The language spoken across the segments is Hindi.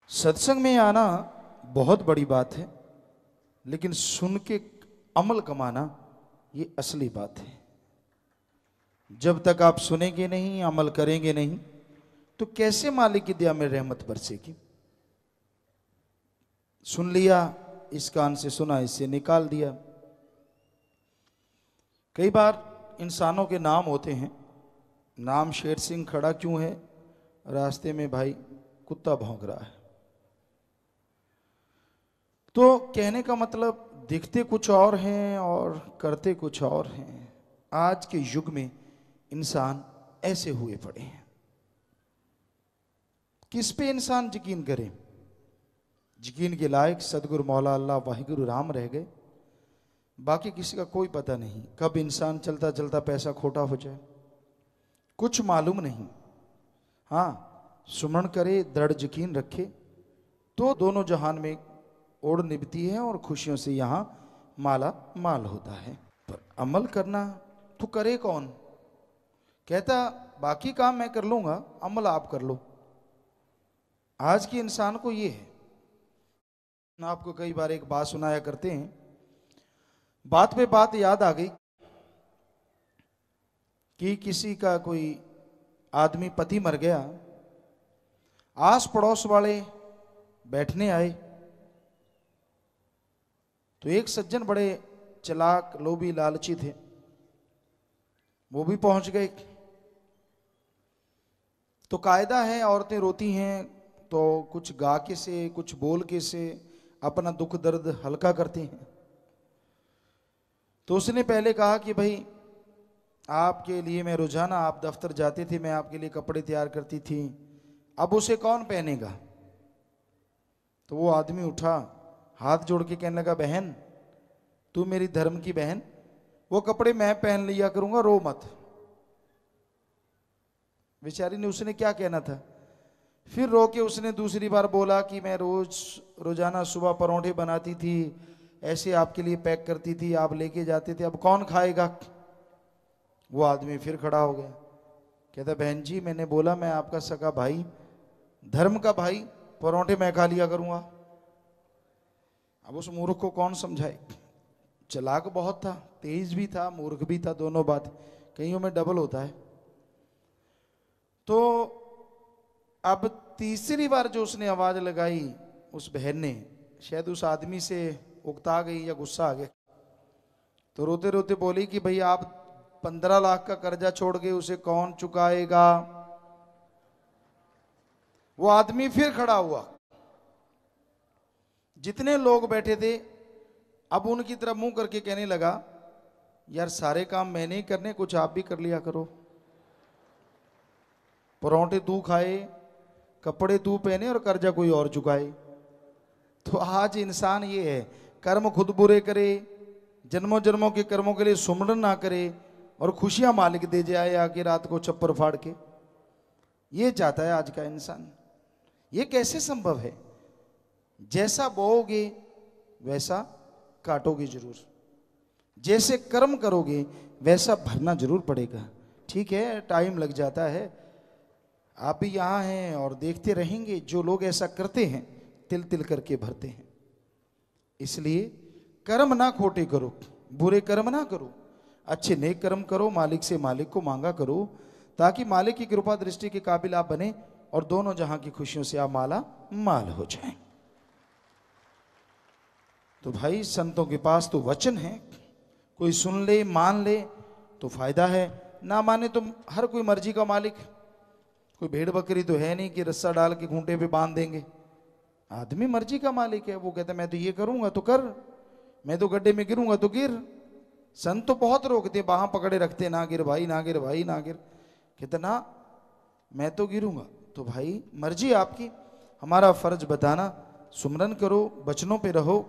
सत्संग में आना बहुत बड़ी बात है, लेकिन सुन के अमल कमाना ये असली बात है। जब तक आप सुनेंगे नहीं, अमल करेंगे नहीं, तो कैसे मालिक की दया में रहमत बरसेगी। सुन लिया, इस कान से सुना, इससे निकाल दिया। कई बार इंसानों के नाम होते हैं, नाम शेर सिंह खड़ा क्यों है, रास्ते में भाई कुत्ता भौंक रहा है। तो कहने का मतलब दिखते कुछ और हैं और करते कुछ और हैं। आज के युग में इंसान ऐसे हुए पड़े हैं। किस पे इंसान यकीन करे? यकीन के लायक सदगुरु मौला अल्लाह वाहिगुरु राम रह गए। बाकी किसी का कोई पता नहीं कब इंसान चलता चलता पैसा खोटा हो जाए, कुछ मालूम नहीं। हाँ, सुमरण करे, दृढ़ यकीन रखे तो दोनों जहान में ओढ़ निभती है और खुशियों से यहां माला माल होता है। पर अमल करना तो करे कौन? कहता बाकी काम मैं कर लूंगा, अमल आप कर लो। आज के इंसान को ये है। आपको कई बार एक बात सुनाया करते हैं, बात पे बात याद आ गई कि किसी का कोई आदमी पति मर गया, आस पड़ोस वाले बैठने आए तो एक सज्जन बड़े चालाक लोभी लालची थे, वो भी पहुंच गए। तो कायदा है, औरतें रोती हैं तो कुछ गा के से, कुछ बोल के से अपना दुख दर्द हल्का करती हैं। तो उसने पहले कहा कि भाई आपके लिए मैं रोजाना, आप दफ्तर जाते थे, मैं आपके लिए कपड़े तैयार करती थी, अब उसे कौन पहनेगा? तो वो आदमी उठा, हाथ जोड़ के कहने लगा, बहन तू मेरी धर्म की बहन, वो कपड़े मैं पहन लिया करूंगा, रो मत। बेचारी ने, उसने क्या कहना था। फिर रो के उसने दूसरी बार बोला कि मैं रोजाना सुबह परोठे बनाती थी, ऐसे आपके लिए पैक करती थी, आप लेके जाते थे, अब कौन खाएगा? वो आदमी फिर खड़ा हो गया, कहता बहन जी मैंने बोला मैं आपका सगा भाई, धर्म का भाई, परोठे मैं खा लिया करूंगा। अब उस मूर्ख को कौन समझाए? चालाक बहुत था, तेज भी था, मूर्ख भी था, दोनों बात कईयों में डबल होता है। तो अब तीसरी बार जो उसने आवाज लगाई, उस बहन ने, शायद उस आदमी से उकता गई या गुस्सा आ गया, तो रोते रोते बोली कि भाई आप 15 लाख का कर्जा छोड़ गए, उसे कौन चुकाएगा? वो आदमी फिर खड़ा हुआ, जितने लोग बैठे थे अब उनकी तरफ मुंह करके कहने लगा, यार सारे काम मैंने ही करने, कुछ आप भी कर लिया करो। परोठे तू खाए, कपड़े तू पहने और कर्जा कोई और चुकाए। तो आज इंसान ये है, कर्म खुद बुरे करे, जन्मों जन्मों के कर्मों के लिए सुमरन ना करे और खुशियां मालिक दे जाए आके रात को छप्पर फाड़ के। ये चाहता है आज का इंसान। ये कैसे संभव है? जैसा बोओगे वैसा काटोगे जरूर, जैसे कर्म करोगे वैसा भरना जरूर पड़ेगा। ठीक है, टाइम लग जाता है, आप भी यहाँ हैं और देखते रहेंगे जो लोग ऐसा करते हैं, तिल तिल करके भरते हैं। इसलिए कर्म ना खोटे करो, बुरे कर्म ना करो, अच्छे नेक कर्म करो, मालिक से मालिक को मांगा करो, ताकि मालिक की कृपा दृष्टि के काबिल आप बने और दोनों जहां की खुशियों से आप माला माल हो जाएं। तो भाई संतों के पास तो वचन है, कोई सुन ले मान ले तो फायदा है, ना माने तो हर कोई मर्जी का मालिक। कोई भेड़ बकरी तो है नहीं कि रस्सा डाल के खूंटे पे बांध देंगे। आदमी मर्जी का मालिक है, वो कहता है मैं तो ये करूंगा तो कर, मैं तो गड्ढे में गिरूंगा तो गिर। संत तो बहुत रोकते, बाहां पकड़े रखते, ना गिर भाई, ना गिर भाई, ना गिर। कहते ना मैं तो गिरूंगा। तो भाई मर्जी आपकी, हमारा फर्ज बताना, सुमरन करो, बचनों पे रहो,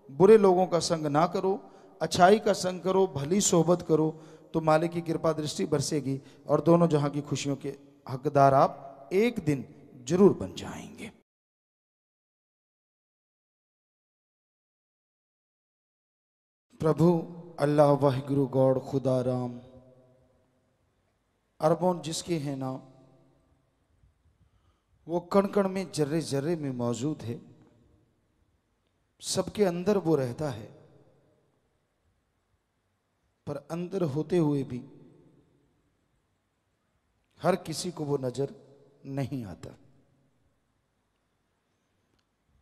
बुरे लोगों का संग ना करो, अच्छाई का संग करो, भली सोहबत करो, तो मालिक की कृपा दृष्टि बरसेगी और दोनों जहां की खुशियों के हकदार आप एक दिन जरूर बन जाएंगे। प्रभु अल्लाह वाहिगुरु गॉड खुदा राम, अरबों जिसके हैं नाम, वो कण कण में, जर्रे जर्रे में मौजूद है। सबके अंदर वो रहता है, पर अंदर होते हुए भी हर किसी को वो नजर नहीं आता।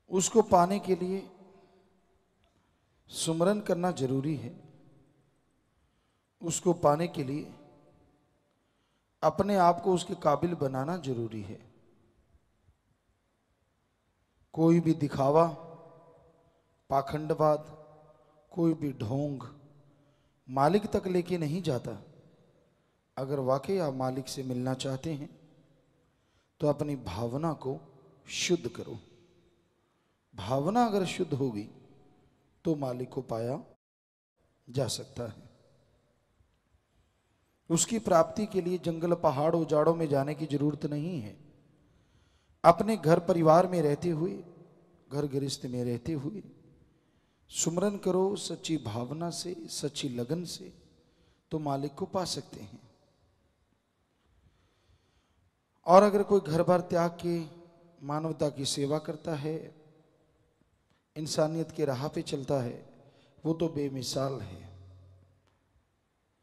उसको पाने के लिए सुमरन करना जरूरी है। उसको पाने के लिए अपने आप को उसके काबिल बनाना जरूरी है। कोई भी दिखावा, पाखंडवाद, कोई भी ढोंग मालिक तक लेके नहीं जाता। अगर वाकई आप मालिक से मिलना चाहते हैं तो अपनी भावना को शुद्ध करो। भावना अगर शुद्ध होगी तो मालिक को पाया जा सकता है। उसकी प्राप्ति के लिए जंगल, पहाड़, उजाड़ों में जाने की जरूरत नहीं है। अपने घर परिवार में रहते हुए, घर गृहस्थ में रहते हुए सुमरन करो सच्ची भावना से, सच्ची लगन से, तो मालिक को पा सकते हैं। और अगर कोई घर बार त्याग के मानवता की सेवा करता है, इंसानियत के राह पे चलता है, वो तो बेमिसाल है।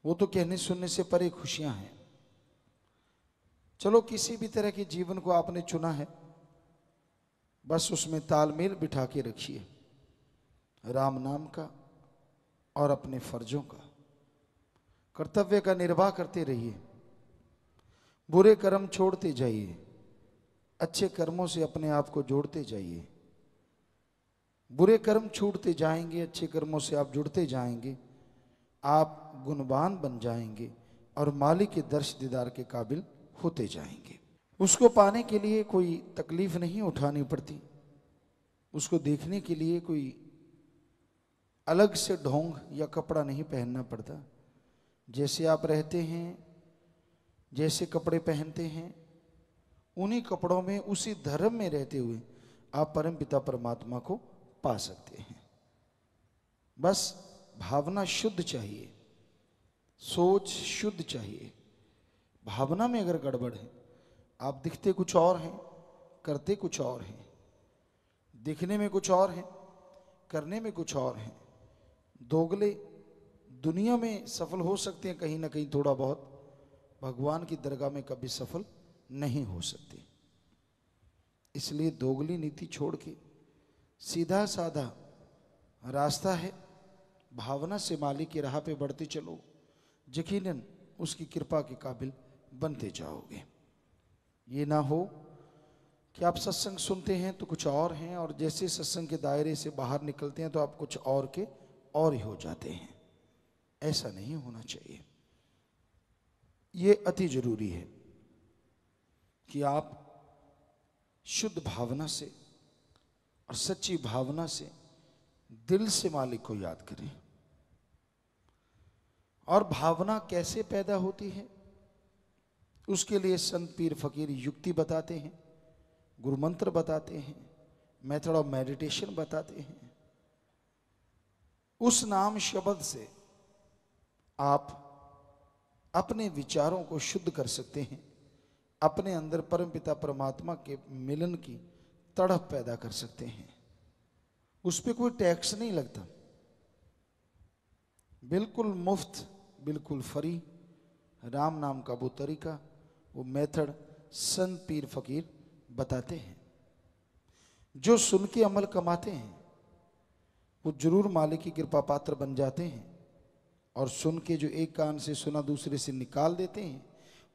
वो तो कहने सुनने से परे खुशियां हैं। चलो, किसी भी तरह के जीवन को आपने चुना है, बस उसमें तालमेल बिठा के रखिए, राम नाम का और अपने फर्जों का, कर्तव्य का निर्वाह करते रहिए। बुरे कर्म छोड़ते जाइए, अच्छे कर्मों से अपने आप को जोड़ते जाइए। बुरे कर्म छूटते जाएंगे, अच्छे कर्मों से आप जुड़ते जाएंगे, आप गुणवान बन जाएंगे और मालिक के दर्श दीदार के काबिल होते जाएंगे। उसको पाने के लिए कोई तकलीफ नहीं उठानी पड़ती। उसको देखने के लिए कोई अलग से ढोंग या कपड़ा नहीं पहनना पड़ता। जैसे आप रहते हैं, जैसे कपड़े पहनते हैं, उन्हीं कपड़ों में, उसी धर्म में रहते हुए आप परम पिता परमात्मा को पा सकते हैं। बस भावना शुद्ध चाहिए, सोच शुद्ध चाहिए। भावना में अगर गड़बड़ है, आप दिखते कुछ और हैं, करते कुछ और हैं, दिखने में कुछ और हैं, करने में कुछ और हैं, दोगले दुनिया में सफल हो सकते हैं कहीं ना कहीं थोड़ा बहुत, भगवान की दरगाह में कभी सफल नहीं हो सकते। इसलिए दोगली नीति छोड़ के सीधा साधा रास्ता है, भावना से मालिक की राह पे बढ़ते चलो, यकीनन उसकी कृपा के काबिल बनते जाओगे। ये ना हो कि आप सत्संग सुनते हैं तो कुछ और हैं, और जैसे सत्संग के दायरे से बाहर निकलते हैं तो आप कुछ और के और ही हो जाते हैं। ऐसा नहीं होना चाहिए। ये अति जरूरी है कि आप शुद्ध भावना से और सच्ची भावना से दिल से मालिक को याद करें। और भावना कैसे पैदा होती है, उसके लिए संत पीर फकीर युक्ति बताते हैं, गुरु मंत्र बताते हैं, मेथड ऑफ मेडिटेशन बताते हैं। उस नाम शब्द से आप अपने विचारों को शुद्ध कर सकते हैं, अपने अंदर परमपिता परमात्मा के मिलन की तड़प पैदा कर सकते हैं। उस पर कोई टैक्स नहीं लगता, बिल्कुल मुफ्त, बिल्कुल फ्री। राम नाम का वो तरीका, वो मेथड संत पीर फकीर बताते हैं। जो सुन के अमल कमाते हैं वो जरूर मालिक की कृपा पात्र बन जाते हैं, और सुन के जो एक कान से सुना दूसरे से निकाल देते हैं,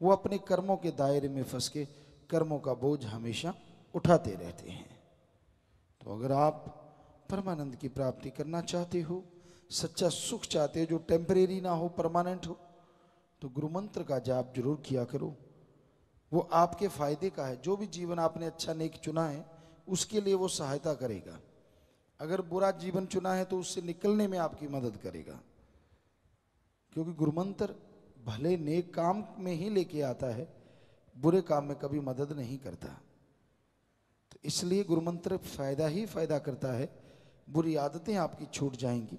वो अपने कर्मों के दायरे में फंस के कर्मों का बोझ हमेशा उठाते रहते हैं। तो अगर आप परमानंद की प्राप्ति करना चाहते हो, सच्चा सुख चाहते हो जो टेम्परेरी ना हो, परमानेंट हो, तो गुरु मंत्र का जाप जरूर किया करो। वो आपके फायदे का है। जो भी जीवन आपने अच्छा नेक चुना है उसके लिए वो सहायता करेगा। अगर बुरा जीवन चुना है तो उससे निकलने में आपकी मदद करेगा, क्योंकि गुरु मंत्र भले नेक काम में ही लेके आता है, बुरे काम में कभी मदद नहीं करता। तो इसलिए गुरु मंत्र फायदा ही फायदा करता है। बुरी आदतें आपकी छूट जाएंगी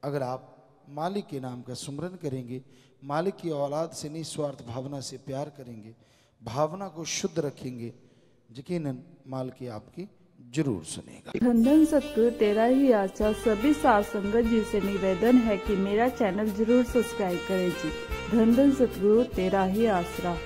अगर आप मालिक के नाम का सुमरन करेंगे, मालिक की औलाद से निस्वार्थ भावना से प्यार करेंगे, भावना को शुद्ध रखेंगे, यकीनन मालकी आपकी जरूर सुनेगा। धन धन सतगुरु तेरा ही आशा। सभी साध संगत जी से निवेदन है कि मेरा चैनल जरूर सब्सक्राइब करें जी। धन धन सतगुरु तेरा ही आसरा।